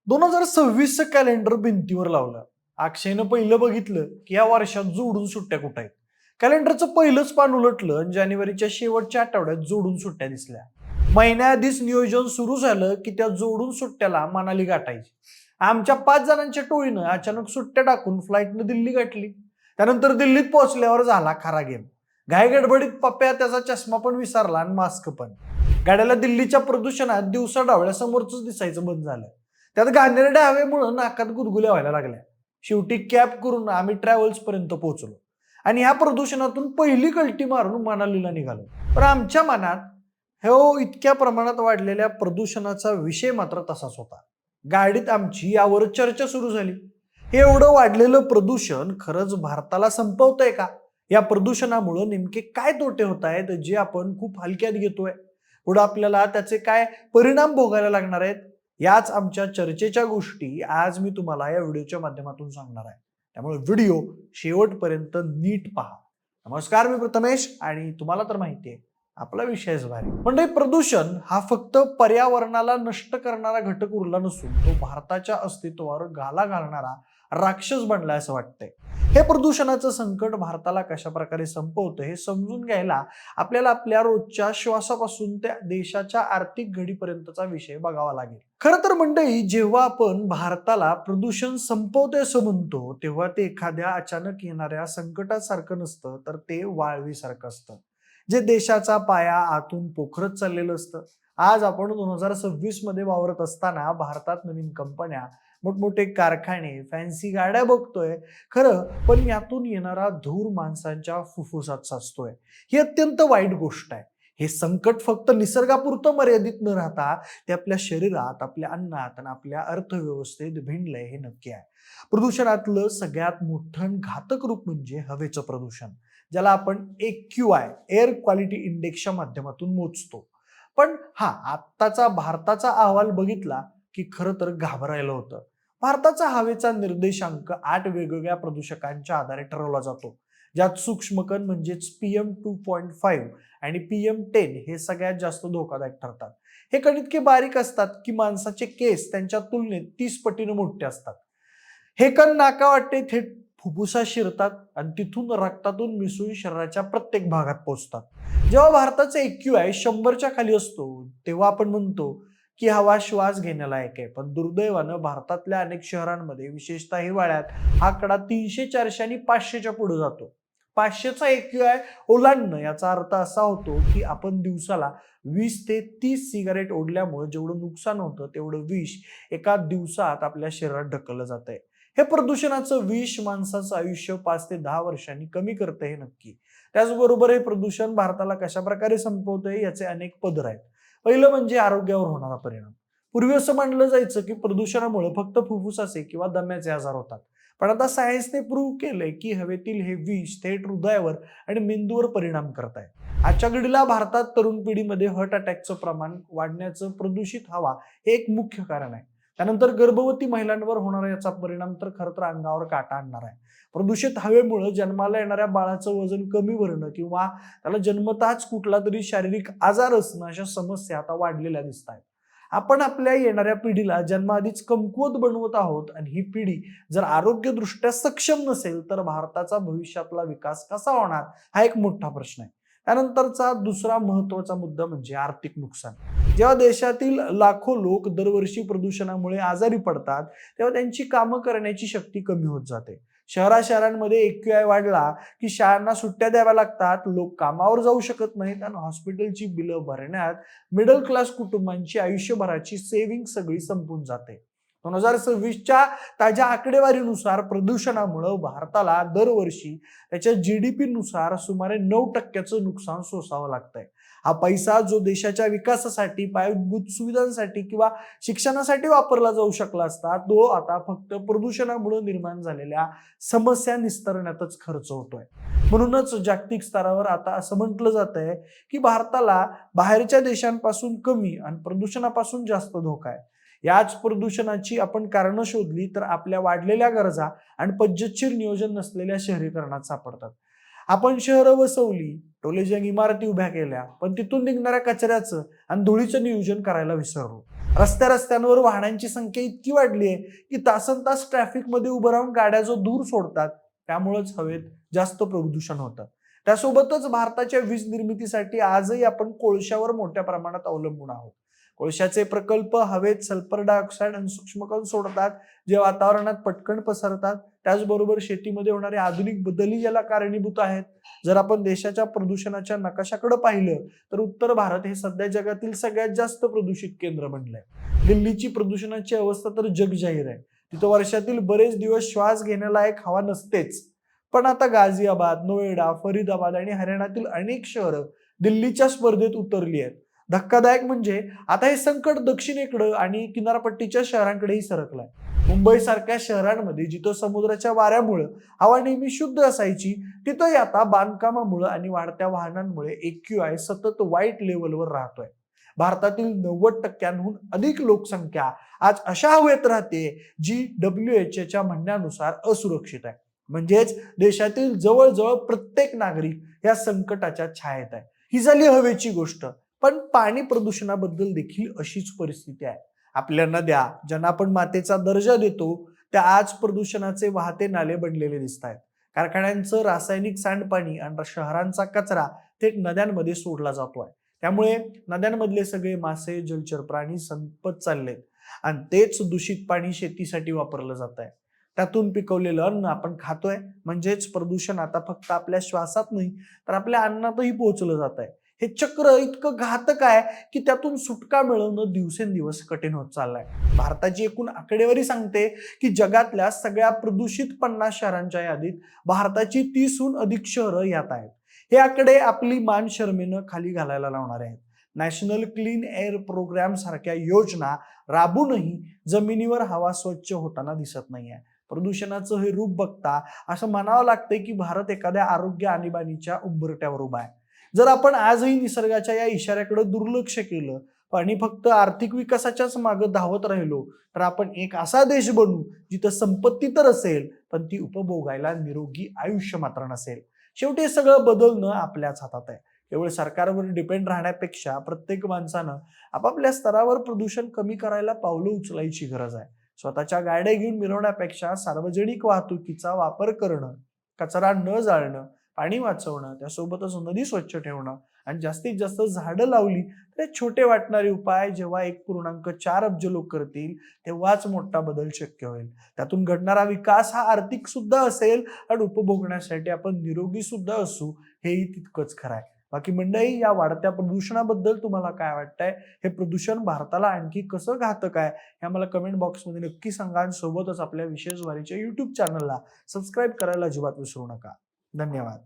2026 calendar भिंतीवर लावलं. अक्षयनं पहिलं बघितलं की या वर्षात जोडून सुट्ट्या कुठं आहेत. कॅलेंडरचं पहिलंच पान उलटलं आणि जानेवारीच्या शेवटच्या आठवड्यात जोडून सुट्ट्या दिसल्या. महिन्याआधीच नियोजन सुरू झालं की त्या जोडून सुट्ट्याला मनाली गाठायची. आमच्या 5 जणांच्या टोळीनं अचानक सुट्ट्या टाकून फ्लाईटनं दिल्ली गाठली. त्यानंतर दिल्लीत पोहोचल्यावर झाला खरा गेम. घाई गडबडीत पप्प्या त्याचा चष्मा पण विसरला आणि मास्क पण. गाड्याला दिल्लीच्या प्रदूषणात दिवसा डावळ्या समोरच दिसायचं बंद झालं. त्यात घाणेरड्या हवेमुळे नाकात गुदगुल्या व्हायला लागल्या. शेवटी कॅब करून आम्ही ट्रॅव्हल्स पर्यंत पोहोचलो आणि ह्या प्रदूषणातून पहिली कल्टी मारून मनालीला निघालो. पण आमच्या मनात इतक्या प्रमाणात वाढलेल्या प्रदूषणाचा विषय मात्र तसाच होता. गाडीत आमची यावर चर्चा सुरू झाली. हे एवढं वाढलेलं प्रदूषण खरंच भारताला संपवतंय का? या प्रदूषणामुळे नेमके काय तोटे होत आहेत जे आपण खूप हलक्यात घेतोय? पुढे आपल्याला त्याचे काय परिणाम भोगायला लागणार आहेत? याच आमच्या चर्चेच्या गोष्टी आज मी तुम्हाला या व्हिडिओच्या माध्यमातून सांगणार आहे. त्यामुळे व्हिडिओ शेवटपर्यंत नीट पहा. नमस्कार, मी प्रथमेश आणि तुम्हाला तर माहिती आहे आपला विषयच भारी. म्हणजे प्रदूषण हा फक्त पर्यावरणाला नष्ट करणारा घटक उरला नसून तो भारताच्या अस्तित्वावर घाला घालणारा राक्षस बनलाय असं वाटतंय. हे प्रदूषणाचं संकट भारताला कशा प्रकारे संपवतं हे समजून घ्यायला आपल्याला आपल्या रोजच्या श्वासापासून त्या देशाच्या आर्थिक घडीपर्यंतचा विषय बघावा लागेल. खरं तर मंडळी, जेव्हा आपण भारताला प्रदूषण संपवतोय असं म्हणतो तेव्हा ते एखाद्या अचानक येणाऱ्या संकटासारखं नसतं, तर ते वाळवीसारखं असतं जे देशाचा पाया आतून पोखरत चाललेलं असतं. आज आपण 2026 मध्ये वावरत असताना भारतात नवीन कंपन्या, मोठमोठे कारखाने, फॅन्सी गाड्या बघतोय खरं, पण यातून येणारा धूर माणसांच्या फुफ्फुसात साचतोय. ही अत्यंत वाईट गोष्ट आहे. हे संकट फक्त निसर्गापुरतं मर्यादित न राहता ते आपल्या शरीरात, आपल्या अन्नात आणि आपल्या अर्थव्यवस्थेत भिनलंय हे नक्की आहे. प्रदूषणातलं सगळ्यात मोठं घातक रूप म्हणजे हवेचं प्रदूषण, ज्याला आपण AQI एअर क्वालिटी इंडेक्सच्या माध्यमातून मोजतो. पण आत्ताचा भारताचा अहवाल बघितला की खरं तर घाबरायला होतं. भारताचा हवेचा निर्देशांक 8 वेगवेगळ्या प्रदूषकांच्या आधारे ठरवला जातो, ज्यात सूक्ष्मकण म्हणजेच PM2.5 आणि PM10 हे सगळ्यात जास्त धोकादायक ठरतात. हे कण इतके बारीक असतात की माणसाचे केस त्यांच्या तुलनेत 30 पटीने मोठे असतात. हे कण नाकावाटे थेट फुफ्फुसात शिरतात आणि तिथून रक्तातून मिसळून शरीराच्या प्रत्येक भागात पोहोचतात. जेव्हा भारताचा AQI 100च्या खाली असतो तेव्हा आपण म्हणतो की हवा श्वास घेण्यालायक आहे. पण दुर्दैवानं भारतातल्या अनेक शहरांमध्ये, विशेषतः हिवाळ्यात, हा आकडा 300, 400 आणि 500च्या पुढे जातो. 500चा AQI ओलांडणं याचा अर्थ असा होतो की आपण दिवसाला 20 ते 30 सिगारेट ओढल्यामुळे जेवढं नुकसान होतं तेवढं विष एका दिवसात आपल्या शरीरात ढकललं जातंय. हे प्रदूषणाचं विष माणसाचं आयुष्य 5 ते 10 वर्षांनी कमी करतं हे नक्की. त्याचबरोबर हे प्रदूषण भारताला कशा प्रकारे संपवतंय याचे अनेक पदर आहेत. पहिलं म्हणजे आरोग्यावर होणारा परिणाम. पूर्वी असं मानलं जायचं की प्रदूषणामुळे फक्त फुफ्फुसाचे किंवा दम्याचे आजार होतात. पण आता सायन्सने प्रूव्ह केलंय की हवेतील हे विष थेट हृदयावर आणि मेंदूवर परिणाम करत आहे. आजच्या घडीला भारतात तरुण पिढीमध्ये हार्ट अटॅकचं प्रमाण वाढण्याचं प्रदूषित हवा हे एक मुख्य कारण आहे. त्यानंतर गर्भवती महिलांवर होणारा याचा परिणाम तर खरं तर अंगावर काटा आणणार आहे. प्रदूषित हवेमुळे जन्माला येणाऱ्या बाळाचं वजन कमी भरणं किंवा त्याला जन्मताच कुठला तरी शारीरिक आजार असणं अशा समस्या आता वाढलेल्या दिसत आहेत. आपण आपल्या येणाऱ्या पिढीला जन्माआधीच कमकुवत बनवत आहोत आणि ही पिढी जर आरोग्यदृष्ट्या सक्षम नसेल तर भारताचा भविष्यातला विकास कसा होणार हा एक मोठा प्रश्न आहे. त्यानंतरचा दुसरा महत्वाचा मुद्दा म्हणजे आर्थिक नुकसान. जेव्हा देशातील लाखो लोक दरवर्षी प्रदूषणामुळे आजारी पडतात तेव्हा त्यांची कामं करण्याची शक्ती कमी होत जाते. शहरांमध्ये AQI वाढला की शाळांना सुट्ट्या द्याव्या लागतात, लोक कामावर जाऊ शकत नाहीत आणि हॉस्पिटलची बिलं भरण्यात मिडल क्लास कुटुंबांची आयुष्यभराची सेव्हिंग सगळी संपून जाते. 2026च्या ताज्या आकडेवारीनुसार प्रदूषणामुळे भारताला दरवर्षी त्याच्या GDP नुसार सुमारे 9% नुकसान सोसावं लागतंय. हा पैसा जो देशाच्या विकासासाठी, पायाभूत सुविधांसाठी किंवा शिक्षणासाठी वापरला जाऊ शकला असता, तो आता फक्त प्रदूषणामुळे निर्माण झालेल्या समस्या निस्तरण्यातच खर्च होतोय. म्हणूनच जागतिक स्तरावर आता असं म्हटलं जातंय की भारताला बाहेरच्या देशांपासून कमी आणि प्रदूषणापासून जास्त धोका आहे. याच प्रदूषणाची आपण कारणं शोधली तर आपल्या वाढलेल्या गरजा आणि पद्धतशीर नियोजन नसलेल्या शहरीकरणात सापडतात. आपण शहरं वसवली, टोलेजंग इमारती उभ्या केल्या, पण तिथून निघणाऱ्या कचऱ्याचं आणि धुळीचं नियोजन करायला विसरलो. रस्त्यांवर वाहनांची संख्या इतकी वाढली आहे की तासनतास ट्रॅफिक मध्ये उभं राहून गाड्या जो धूर सोडतात त्यामुळेच हवेत जास्त प्रदूषण होतं. त्यासोबतच भारताच्या वीज निर्मितीसाठी आजही आपण कोळशावर मोठ्या प्रमाणात अवलंबून आहोत. कोळशाचे प्रकल्प हवेत सल्फर डायऑक्साईड आणि सूक्ष्मकण सोडतात, जे वातावरणात पटकन पसरतात. त्याचबरोबर शेतीमध्ये होणारे आधुनिक बदलही याला कारणीभूत आहेत. जर आपण देशाच्या प्रदूषणाच्या नकाशाकडे पाहिलं तर उत्तर भारत हे सध्या जगातील सगळ्यात जास्त प्रदूषित केंद्र बनलंय. दिल्लीची प्रदूषणाची अवस्था तर जगजाहीर आहे. तिथं वर्षातील बरेच दिवस श्वास घेण्यालायक हवा नसतेच. पण आता गाझियाबाद, नोएडा, फरीदाबाद आणि हरियाणातील अनेक शहरं दिल्लीच्या स्पर्धेत उतरली आहेत. धक्कादायक म्हणजे आता हे संकट दक्षिणेकडे आणि किनारपट्टीच्या शहरांकडेही सरकलंय. मुंबई सारख्या शहरांमध्ये जिथं समुद्राच्या वाऱ्यामुळे हवा नेहमी शुद्ध असायची, तिथंही आता बांधकामामुळे आणि वाढत्या वाहनांमुळे AQI सतत वाईट लेवलवर राहतोय. भारतातील 90% अधिक लोकसंख्या आज अशा हवेत राहते जी WHO म्हणण्यानुसार असुरक्षित आहे. म्हणजेच देशातील जवळजवळ प्रत्येक नागरिक या संकटाच्या छायेत आहे. ही झाली हवेची गोष्ट. पण पाणी प्रदूषणाबद्दल देखील अशीच परिस्थिती आहे. आपल्या नद्या, ज्यांना आपण मातेचा दर्जा देतो, त्या आज प्रदूषणाचे वाहते नाले बनलेले दिसत आहेत. कारखान्यांचं रासायनिक सांडपाणी आणि शहरांचा कचरा थेट नद्यांमध्ये सोडला जातोय. त्यामुळे नद्यांमधले सगळे मासे, जलचर प्राणी संपत चाललेत आणि तेच दूषित पाणी शेतीसाठी वापरलं जात आहे. त्यातून पिकवलेलं अन्न आपण खातोय. म्हणजेच प्रदूषण आता फक्त आपल्या श्वासात नाही तर आपल्या अन्नातही पोहोचलं जात आहे. हे चक्र इतकं घातक आहे की त्यातून सुटका मिळवणं दिवसेंदिवस कठीण होत चाललंय. भारताची एकूण आकडेवारी सांगते की जगातल्या सगळ्या प्रदूषित 50 शहरांच्या यादीत भारताची 30हून अधिक शहरं यात आहेत. हे आकडे आपली मान शर्मेनं खाली घालायला लावणार आहेत. नॅशनल क्लीन एअर प्रोग्राम सारख्या योजना राबूनही जमिनीवर हवा स्वच्छ होताना दिसत नाहीये. प्रदूषणाचं हे रूप बघता असं म्हणावं लागतंय की भारत एखाद्या आरोग्य आणीबाणीच्या उंबरठ्यावर उभा आहे. जर आपण आजही निसर्गाच्या या इशाऱ्याकडे दुर्लक्ष केलं आणि फक्त आर्थिक विकासाच्याच मागे धावत राहिलो तर आपण एक असा देश बनू जिथं संपत्ती तर असेल पण ती उपभोगायला निरोगी आयुष्य मात्र नसेल. शेवटी हे सगळं बदलणं आपल्याच हातात आहे. केवळ सरकारवर डिपेंड राहण्यापेक्षा प्रत्येक माणसानं आपापल्या स्तरावर प्रदूषण कमी करायला पावलं उचलायची गरज आहे. स्वतःच्या गाड्या घेऊन मिरवण्यापेक्षा सार्वजनिक वाहतुकीचा वापर करणं, कचरा न जाळणं, पाणी वाचवणं, त्यासोबतच नदी स्वच्छ ठेवणं आणि जास्तीत जास्त झाडं लावली तर हे छोटे वाटणारे उपाय जेव्हा 1.4 अब्ज लोक करतील तेव्हाच मोठा बदल शक्य होईल. त्यातून घडणारा विकास हा आर्थिक सुद्धा असेल आणि उपभोगण्यासाठी आपण निरोगी सुद्धा असू, हेही तितकंच खरं आहे. बाकी मंडळी, या वाढत्या प्रदूषणाबद्दल तुम्हाला काय वाटतंय? हे प्रदूषण भारताला आणखी कसं घातक आहे हे आम्हाला कमेंट बॉक्समध्ये नक्की सांगा आणि सोबतच आपल्या विशेष वारीच्या YouTube चॅनलला सबस्क्राईब करायला अजिबात विसरू नका. धन्यवाद.